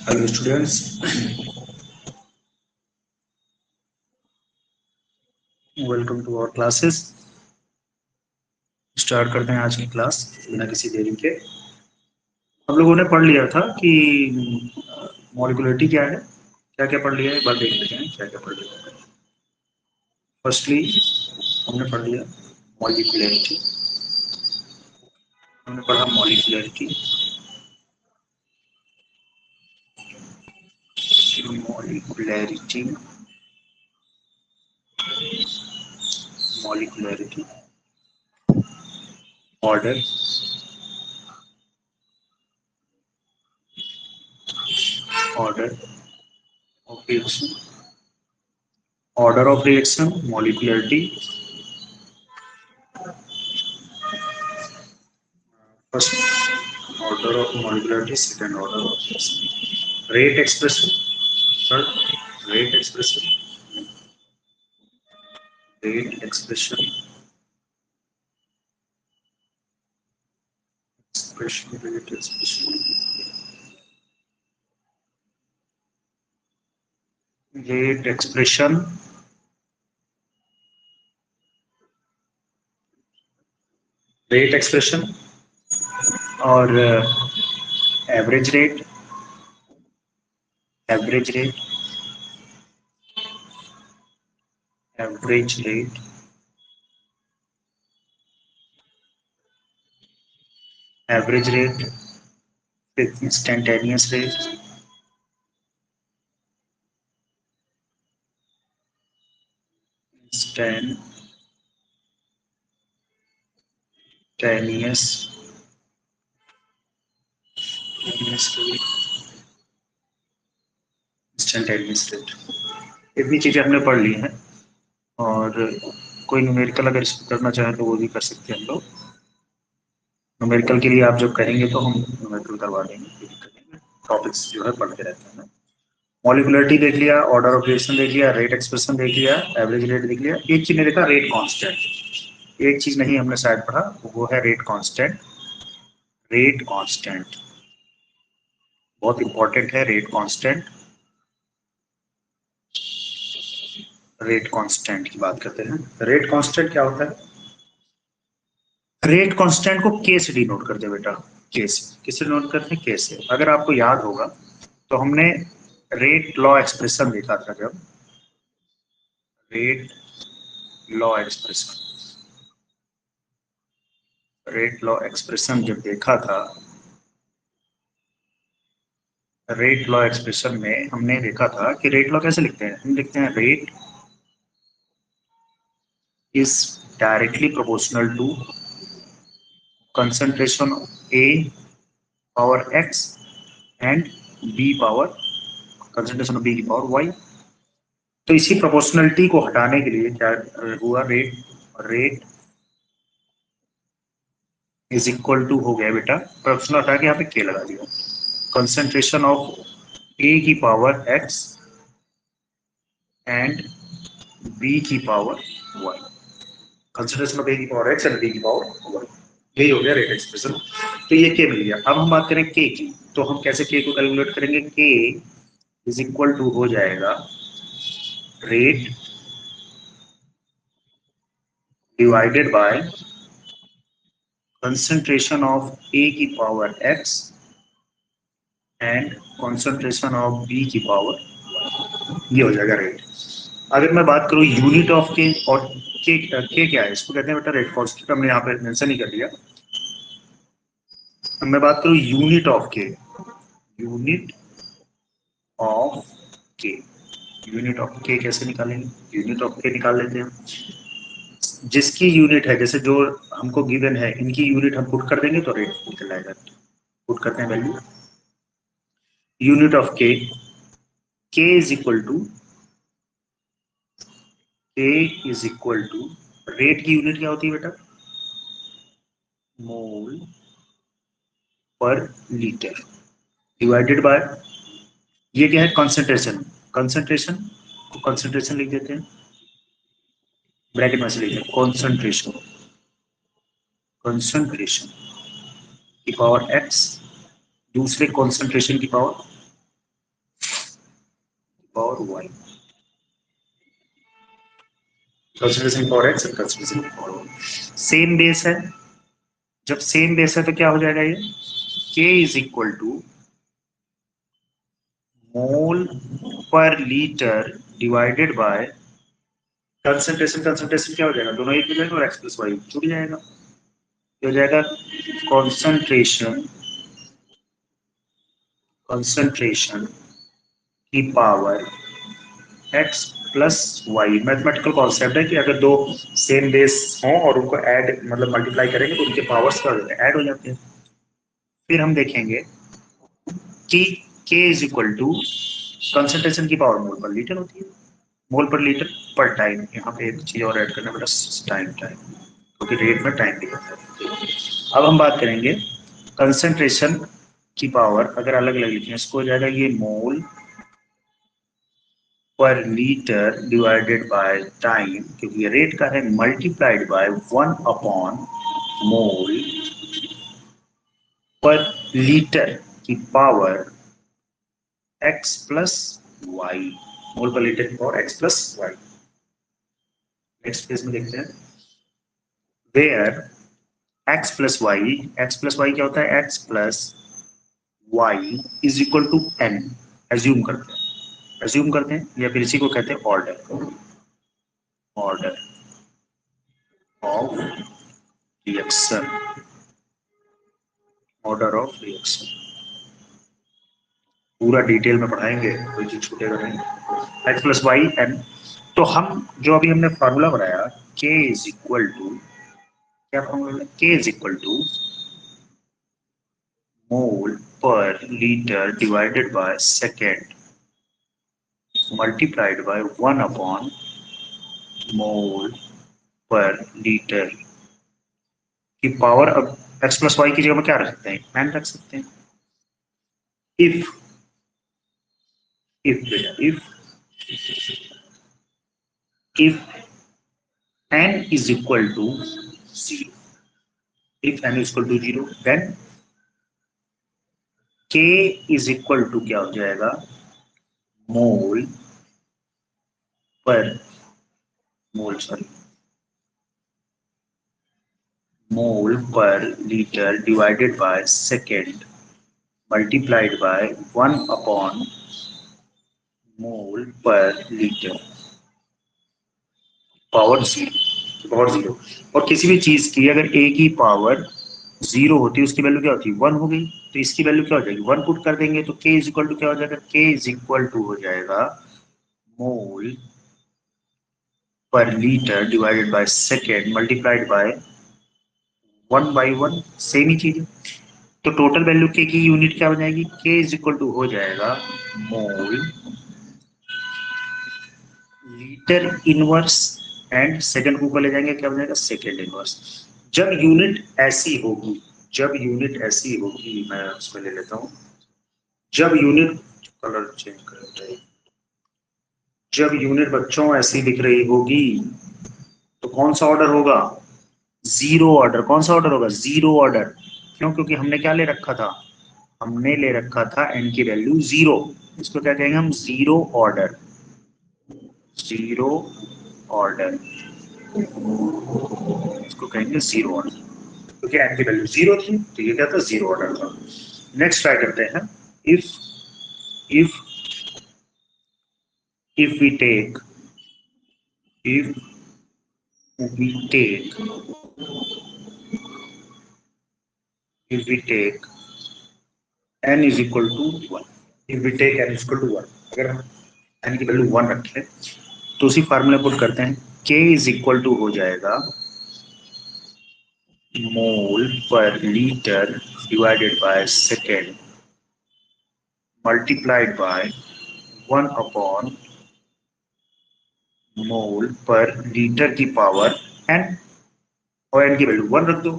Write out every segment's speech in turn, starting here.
Hello students, welcome to our classes. Start करते हैं आज की क्लास बिना किसी देरी के। हम लोगों ने पढ़ लिया था कि मॉलिक्यूलरिटी क्या है, क्या क्या पढ़ लिया है, एक बार देख लेते हैं क्या क्या पढ़ लिया है। फर्स्टली हमने पढ़ लिया मॉलिक्यूलरिटी, हमने पढ़ा molecularity. Molecularity molecularity order order of reaction, order of reaction, molecularity. First order of molecularity, second order of rate expression, third rate expression, rate expression, rate expression, rate expression, rate expression और average rate, average rate, average rate, average rate, instantaneous rate, instantaneous instantaneous rate. इतनी चीजें हमने पढ़ ली हैं और कोई numerical अगर इसको करना चाहे तो वो भी कर सकते हैं हम लोग। न्यूमेरिकल के लिए आप जब करेंगे तो हम न्यूमेरिकल करवा देंगे, कोई दिक्कत नहीं है। टॉपिक्स जो है पढ़ते रहते हैं। मॉलिकुलरिटी देख लिया, ऑर्डर ऑफ रिएक्शन देख लिया, रेट एक्सप्रेशन देख लिया, एवरेज रेट देख लिया। एक चीज नहीं देखा, रेट कांस्टेंट। एक चीज नहीं हमने शायद पढ़ा, वो है रेट कांस्टेंट। रेट कांस्टेंट बहुत इंपॉर्टेंट है। रेट कांस्टेंट, रेट कांस्टेंट की बात करते हैं। रेट कांस्टेंट क्या होता है? रेट कांस्टेंट को के से डिनोट करते हैं बेटा। के से किससे डिनोट करते हैं? के से। अगर आपको याद होगा तो हमने रेट लॉ एक्सप्रेशन देखा था। जब rate law expression, rate law expression जब देखा था, रेट लॉ एक्सप्रेशन में हमने देखा था कि रेट लॉ कैसे लिखते हैं। हम लिखते हैं rate is directly proportional to concentration A power X and B power concentration of B की पावर वाई। तो इसी प्रोपोर्शनलिटी को हटाने के लिए क्या हुआ, rate, rate is equal to हो गया बेटा, प्रोपोर्शनल हटा के यहाँ पे के लगा दिया, कंसंट्रेशन ऑफ ए की पावर एक्स एंड बी की power Y. Concentration of A की पावर एक्स एंड बी की पावर वाई, यही हो गया रेट एक्सप्रेशन। तो ये के मिल गया। अब हम बात करें के की, तो हम कैसे के को कैलकुलेट करेंगे? के इज इक्वल टू हो जाएगा rate divided by concentration of A की power X and concentration of B की पावर, ये हो जाएगा रेट। अगर मैं बात करूं यूनिट ऑफ के, और के क्या है? इसको कहते हैं बेटा रेट कांस्टेंट, हमने यहाँ पे मेंशन ही कर दिया। अब मैं बात करूं यूनिट ऑफ के, यूनिट ऑफ के, यूनिट ऑफ के कैसे निकालेंगे? यूनिट ऑफ के निकाल लेते हैं। जिसकी यूनिट है, जैसे जो हमको गिवन है, इनकी यूनिट हम पुट कर देंगे तो रेट निकल आएगा। पुट करते हैं वैल्यू यूनिट ऑफ के इज इक्वल टू, के इज इक्वल टू, रेट की यूनिट क्या होती है बेटा? मोल पर लीटर डिवाइडेड बाय, ये क्या है? कंसंट्रेशन। कंसंट्रेशन को कंसंट्रेशन लिख देते हैं, ब्रैकेट में से लिखते हैं कंसंट्रेशन, कंसंट्रेशन की पावर एक्स, दूसरे कंसंट्रेशन की पावर और Y, concentration for X and concentration for Y. Same base है, जब सेम बेस है तो क्या हो जाएगा ये, K is equal to mole पर litre divided by concentration. Concentration क्या हो जाएगा, दोनों एक हो जाएगा और एक्स प्लस वाई जुड़ जाएगा, ये हो जाएगा कॉन्सेंट्रेशन, कंसंट्रेशन की power X plus Y. Mathematical concept है कि अगर दो सेम बेस हों और उनको ऐड मतलब मल्टीप्लाई करेंगे तो उनके पावर्स क्या हो जाते हैं, ऐड हो जाते हैं। फिर हम देखेंगे कि K is equal to concentration की पावर मोल पर लीटर होती है, मोल पर लीटर पर टाइम। यहाँ पे एक चीज और ऐड करना बेटा, टाइम, टाइम, क्योंकि रेट में टाइम भी होता है। अब हम बात करेंगे कंसंट्रेशन की पावर, अगर अलग अलग लिखें इसको हो जाएगा ये मोल पर लीटर डिवाइडेड बाय टाइम, क्योंकि ये रेट का है, मल्टीप्लाइड बाय 1 मोल पर लीटर की power x plus Y, mole पर लीटर की power x plus Y. Next page में देखते हैं, वेयर एक्स प्लस वाई क्या होता है, x plus Y is equal to n। Assume करते हैं, एज्यूम करते हैं, या फिर इसी को कहते हैं order, order of reaction, order of reaction. पूरा डिटेल में पढ़ाएंगे, कोई चीज छूटेगा नहीं। X plus Y N. तो हम जो अभी हमने फॉर्मूला बनाया, के इज इक्वल टू, क्या formula, K is equal to mole पर litre divided by second multiplied by 1 mole पर लीटर की पावर। अब एक्स प्लस वाई की जगह में क्या रख सकते हैं, एन रख सकते हैं। If if if n is equal to 0, if n is equal to 0 then k is equal to क्या हो जाएगा, मोल पर, मोल सॉरी, मोल पर litre divided by second multiplied by 1 mole पर लीटर पावर 0, पावर 0। और किसी भी चीज की अगर a की पावर 0 होती है, उसकी वैल्यू क्या होती है, 1 हो गई, तो इसकी वैल्यू क्या हो जाएगी, 1 पुट कर देंगे तो k इज इक्वल टू क्या हो जाएगा, k इज इक्वल टू हो जाएगा मोल पर litre divided by second multiplied by 1/1, same ही चीज है। तो टोटल वैल्यू के की यूनिट क्या हो जाएगी, के इज इक्वल टू हो जाएगा mole litre inverse, and second को ऊपर ले जाएंगे क्या हो जाएगा, सेकंड इनवर्स। जब यूनिट ऐसी होगी, जब यूनिट ऐसी होगी, मैं उसमें ले लेता हूं, जब यूनिट, कलर चेंज कर, जब यूनिट बच्चों ऐसी दिख रही होगी तो कौन सा ऑर्डर होगा, जीरो ऑर्डर। कौन सा ऑर्डर होगा, जीरो ऑर्डर। क्यों, क्योंकि हमने क्या ले रखा था, हमने ले रखा था n की वैल्यू 0। इसको क्या कहेंगे हम, जीरो ऑर्डर, जीरो ऑर्डर, इसको कहेंगे जीरो ऑर्डर, क्योंकि n की वैल्यू 0 थी तो ये क्या था, जीरो ऑर्डर था। नेक्स्ट ट्राई करते हैं, if if if we take, if we take if we take n is equal to 1, if we take n is equal to 1, अगर हम n की वैल्यू 1 रखें तो उसी फार्मूला पुट करते हैं, k इज इक्वल टू हो जाएगा मोल पर litre divided by second multiplied by 1/मोल पर लीटर की पावर n, और n की वैल्यू 1 रख दो,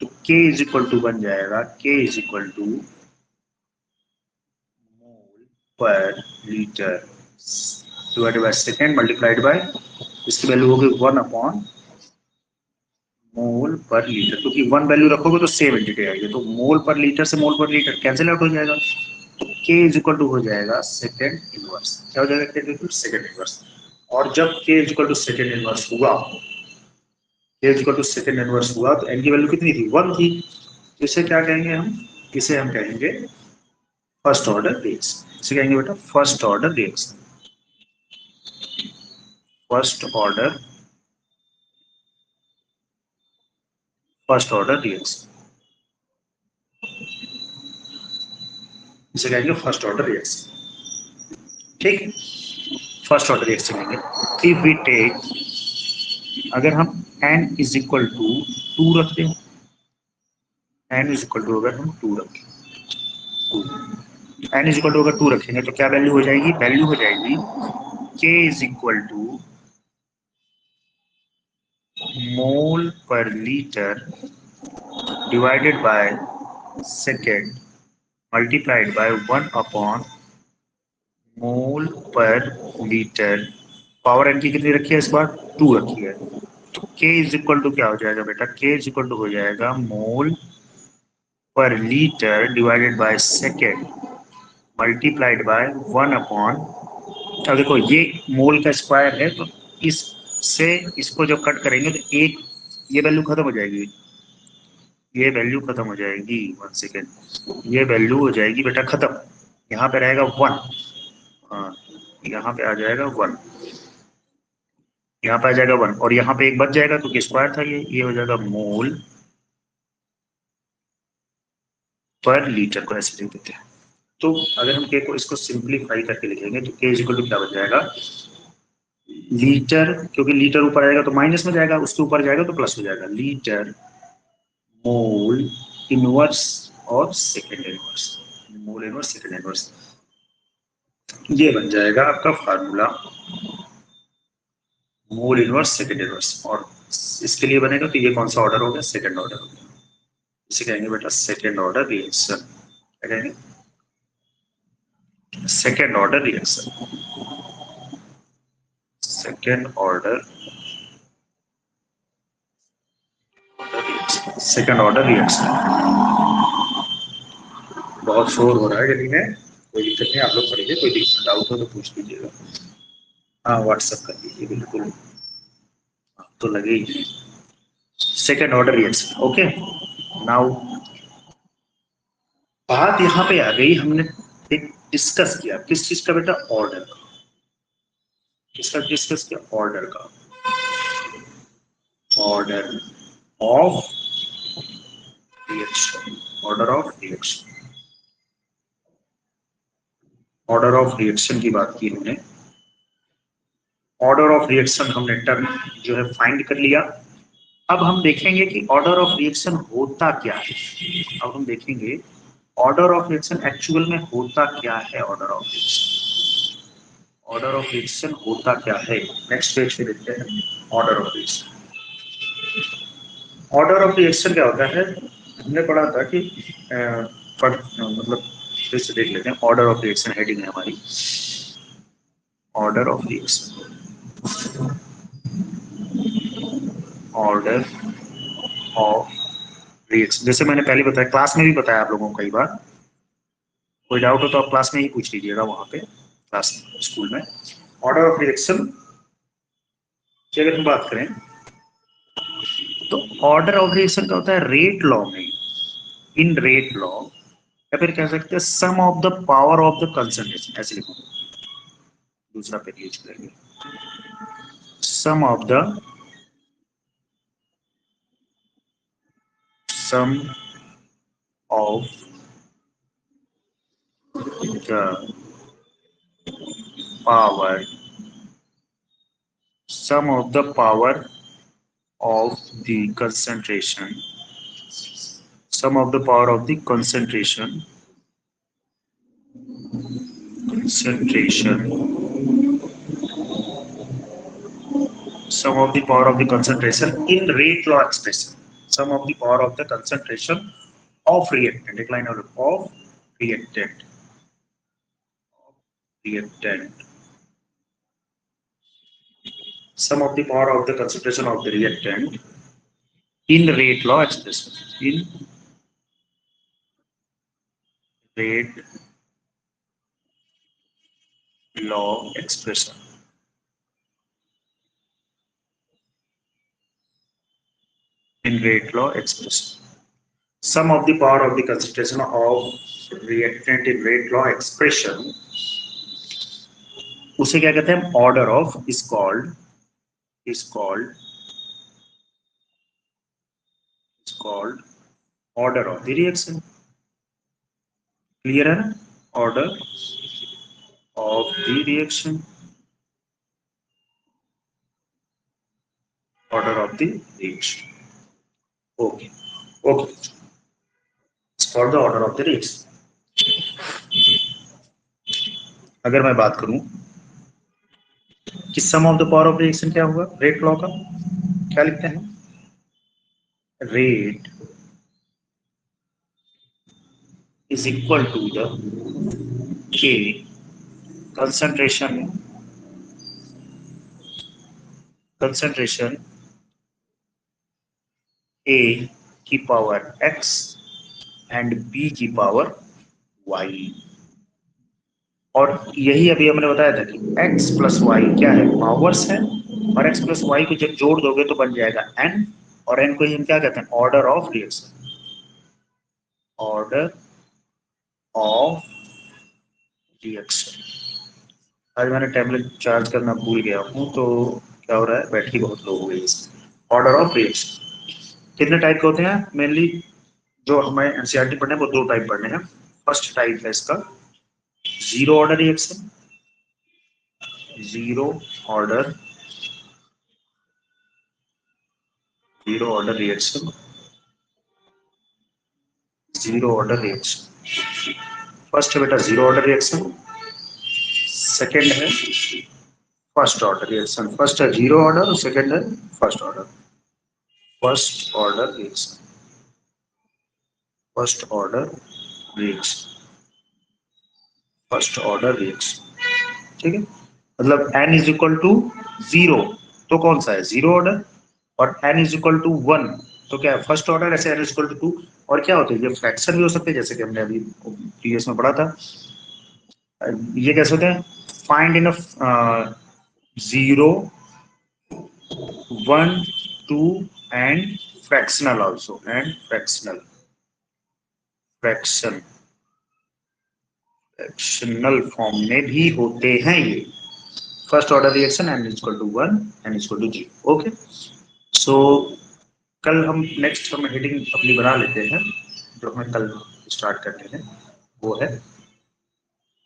तो k इज इक्वल टू बन जाएगा, k is equal to mole पर litre divided by second multiplied bye, इसकी वैल्यू होगी 1/मोल पर लीटर, क्योंकि 1 वैल्यू रखोगे तो सेम एंटिटी आएगी, तो मोल पर लीटर से मोल पर लीटर कैंसिल आउट हो जाएगा, तो K इज इक्वल टू हो जाएगा सेकेंड इनवर्स। क्या हो जाएगा K is equal to second inverse. और जब K is equal to second inverse हुआ, K is equal to second inverse हुआ तो n की वैल्यू कितनी थी, 1 थी। इसे क्या कहेंगे हम, इसे हम कहेंगे फर्स्ट ऑर्डर रिएक्शन। इसे कहेंगे बेटा first order reaction. First order, first order reaction, इसे कहेंगे फर्स्ट ऑर्डर रिएक्शन। ठीक, फर्स्ट ऑर्डर रिएक्शन लेंगे। इफ वी टेक, अगर हम n इज इक्वल टू 2 रखते हैं, n इज इक्वल टू अगर हम 2 रखें, n इज इक्वल टू अगर 2 रखेंगे तो क्या वैल्यू हो जाएगी, वैल्यू हो जाएगी k is equal to mole पर litre divided by second multiplied by 1 upon mole पर लीटर। पावर n की कितनी रखी है इस बार, 2 रखी है। तो k इज इक्वल टू क्या हो जाएगा बेटा, k इज इक्वल टू हो जाएगा मोल पर litre divided by second multiplied by 1 upon, अब देखो ये मोल का स्क्वायर है तो इससे इसको जब कट करेंगे तो एक ये वैल्यू खत्म हो जाएगी, ये वैल्यू खत्म हो जाएगी, 1 सेकेंड, ये वैल्यू हो जाएगी बेटा खत्म। यहाँ पे रहेगा 1, हाँ यहाँ पे आ जाएगा 1, यहाँ पे आ जाएगा 1 और यहाँ पे एक बच जाएगा क्योंकि स्क्वायर था ये हो जाएगा मोल पर लीटर को ऐसे लिख देते हैं। तो अगर हम के को इसको सिंप्लीफाई करके लिखेंगे तो के इज इक्वल टू क्या बन जाएगा, लीटर, क्योंकि लीटर ऊपर आएगा तो माइनस में जाएगा, उसके ऊपर जाएगा तो प्लस हो जाएगा, लीटर मोल इनवर्स और second inverse, mole inverse second inverse, ये बन जाएगा आपका formula mole inverse second inverse. और इसके लिए बनेगा तो ये कौन सा ऑर्डर हो गया, सेकेंड ऑर्डर हो गया। इसे कहेंगे बेटा सेकेंड ऑर्डर रिएक्शन, क्या कहेंगे, second order reaction, second order, second order reaction. बहुत शोर हो रहा है गली में, कोई दिक्कत नहीं, आप लोग पढ़िए, कोई दिक्कत डाउट हो तो पूछ लीजिएगा। हाँ व्हाट्सएप कर दीजिए बिल्कुल, हाँ, तो लगे ही second order reaction. Okay, now बात यहाँ पे आ गई, हमने एक डिस्कस किया किस चीज का बेटा, ऑर्डर का। किसका डिस्कस किया, ऑर्डर का, order of reaction, order of reaction, order of reaction की बात की हमने। ऑर्डर ऑफ रिएक्शन हमने टर्म जो है फाइंड कर लिया। अब हम देखेंगे कि ऑर्डर ऑफ रिएक्शन होता क्या है। अब हम देखेंगे ऑर्डर ऑफ रिएक्शन एक्चुअल में होता क्या है, order of reaction, order of reaction होता क्या है। नेक्स्ट पेज पे देखते हैं order of reaction. Order of reaction क्या होता है, हमने पढ़ा था कि मतलब फिर से देख लेते हैं। ऑर्डर ऑफ रिएक्शन हेडिंग है हमारी, order of reaction, order of reaction. जैसे मैंने पहले बताया, क्लास में भी बताया आप लोगों को कई बार, कोई डाउट हो तो आप क्लास में ही पूछ लीजिएगा, वहां पे क्लास में स्कूल में। ऑर्डर ऑफ रिएक्शन की अगर हम बात करें तो ऑर्डर ऑफ रिएक्शन का होता है रेट लॉ में, इन रेट लॉ, या फिर कह सकते हैं sum of the power of the concentration, ऐसे लिखो, दूसरा पेज यूज करेंगे, sum of the, sum of the power, sum of the power of the concentration, sum of the power of the concentration, sum of the power of the concentration in rate law expression, sum of the power of the concentration of reactant, decline of reactant, reactant, sum of the power of the concentration of the reactant in rate law expression, in rate law expression. In rate law expression, sum of the power of the concentration of reactant in rate law expression, उसे क्या कहते हैं, order of is called order of the reaction. Clear है ना? Order of the reaction, order of the reaction. Okay okay, it's called the order of the reaction. अगर मैं बात करूं कि sum of the power of reaction क्या होगा rate law का, क्या लिखते हैं? Rate is equal to the K concentration A की पावर X एंड B की पावर Y. और यही अभी हमने बताया था कि x प्लस वाई क्या है, पावर्स है, और x प्लस वाई को जब जोड़ दोगे तो बन जाएगा n, और n को ही हम क्या कहते हैं, order of reaction. Order of reaction. आज मैंने टैबलेट चार्ज करना भूल गया हूँ, तो क्या हो रहा है, बैटरी बहुत लो हो गई इसकी. ऑर्डर ऑफ रिएक्शन कितने टाइप के होते हैं मेनली, जो हमें एनसीईआरटी पढ़ने हैं वो दो टाइप पढ़ने हैं. फर्स्ट टाइप है इसका zero order reaction. Zero order reaction, zero order reaction. First है बेटा जीरो ऑर्डर रिएक्शन, सेकेंड है फर्स्ट ऑर्डर रिएक्शन. फर्स्ट है जीरो ऑर्डर, सेकेंड है first order. First order reaction, first order reaction, first order reaction. ठीक है, मतलब n is equal to zero तो कौन सा है, जीरो ऑर्डर, और n is equal to one तो क्या है, फर्स्ट ऑर्डर. ऐसे n is equal to to और क्या होते हैं, ये फ्रैक्शन भी हो सकते हैं, जैसे कि हमने अभी प्रीवियस में पढ़ा था. ये कैसे होते हैं, find in zero, one, two and fractional also, and fractional form में भी होते हैं ये. First order reaction n is equal to one, n is equal to zero. Okay, so कल हम नेक्स्ट हम हेडिंग अपनी बना लेते हैं, जो हमें कल स्टार्ट करते हैं वो है,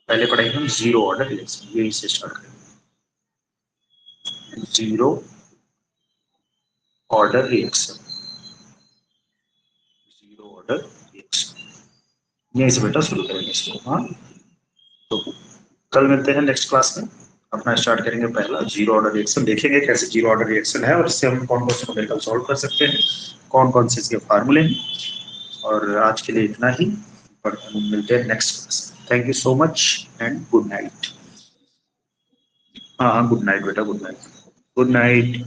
पहले पढ़ेंगे हम जीरो ऑर्डर रिएक्शन, यही से स्टार्ट करेंगे. Zero order reaction, zero order reaction, यहीं से बेटा शुरू करेंगे इसको. हाँ, तो कल मिलते हैं नेक्स्ट क्लास में. अपना स्टार्ट करेंगे पहला जीरो ऑर्डर रिएक्शन, देखेंगे कैसे जीरो ऑर्डर रिएक्शन है और इससे हम कौन कौन से न्यूमेरिकल सॉल्व कर सकते हैं, कौन कौन से इसके फार्मूले हैं. और आज के लिए इतना ही, और मिलते हैं next class. Thank you so much and good night. हाँ हाँ, गुड नाइट बेटा, गुड नाइट, गुड नाइट.